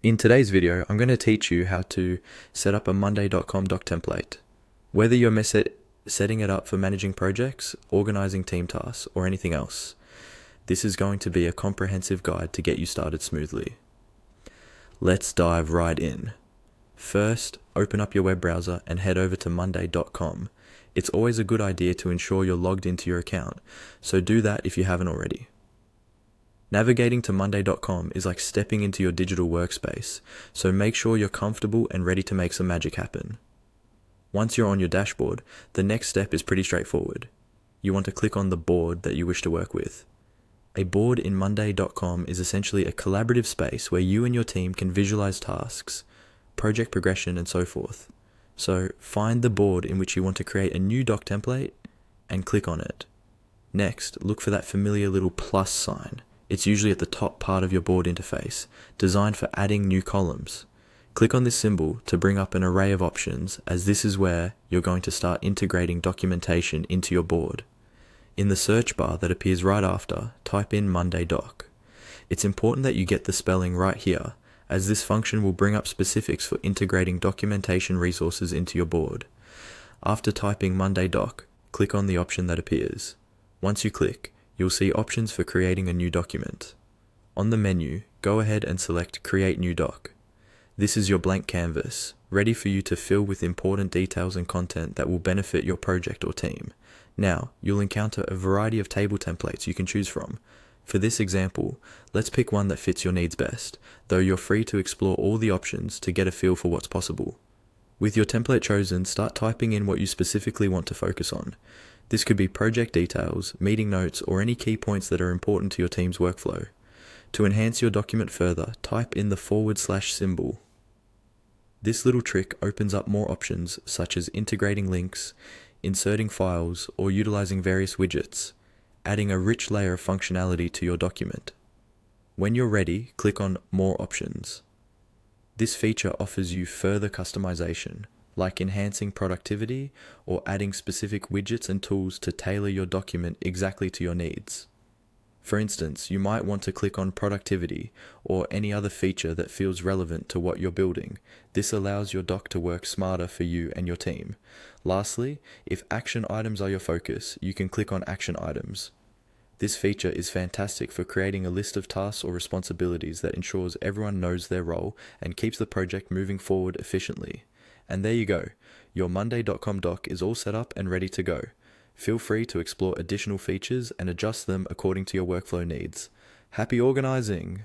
In today's video, I'm going to teach you how to set up a monday.com doc template. Whether you're setting it up for managing projects, organizing team tasks, or anything else, this is going to be a comprehensive guide to get you started smoothly. Let's dive right in. First, open up your web browser and head over to monday.com. It's always a good idea to ensure you're logged into your account, so do that if you haven't already. Navigating to monday.com is like stepping into your digital workspace, so make sure you're comfortable and ready to make some magic happen. Once you're on your dashboard, the next step is pretty straightforward. You want to click on the board that you wish to work with. A board in monday.com is essentially a collaborative space where you and your team can visualize tasks, project progression, and so forth. So find the board in which you want to create a new doc template and click on it. Next, look for that familiar little plus sign. It's usually at the top part of your board interface, designed for adding new columns. Click on this symbol to bring up an array of options, as this is where you're going to start integrating documentation into your board. In the search bar that appears right after, type in Monday Doc. It's important that you get the spelling right here, as this function will bring up specifics for integrating documentation resources into your board. After typing Monday Doc, click on the option that appears. Once you click, you'll see options for creating a new document. On the menu, go ahead and select Create New Doc. This is your blank canvas, ready for you to fill with important details and content that will benefit your project or team. Now, you'll encounter a variety of table templates you can choose from. For this example, let's pick one that fits your needs best, though you're free to explore all the options to get a feel for what's possible. With your template chosen, start typing in what you specifically want to focus on. This could be project details, meeting notes, or any key points that are important to your team's workflow. To enhance your document further, type in the / symbol. This little trick opens up more options, such as integrating links, inserting files, or utilizing various widgets, adding a rich layer of functionality to your document. When you're ready, click on More Options. This feature offers you further customization, like enhancing productivity or adding specific widgets and tools to tailor your document exactly to your needs. For instance, you might want to click on productivity or any other feature that feels relevant to what you're building. This allows your doc to work smarter for you and your team. Lastly, if action items are your focus, you can click on action items. This feature is fantastic for creating a list of tasks or responsibilities that ensures everyone knows their role and keeps the project moving forward efficiently. And there you go, your monday.com doc is all set up and ready to go. Feel free to explore additional features and adjust them according to your workflow needs. Happy organizing!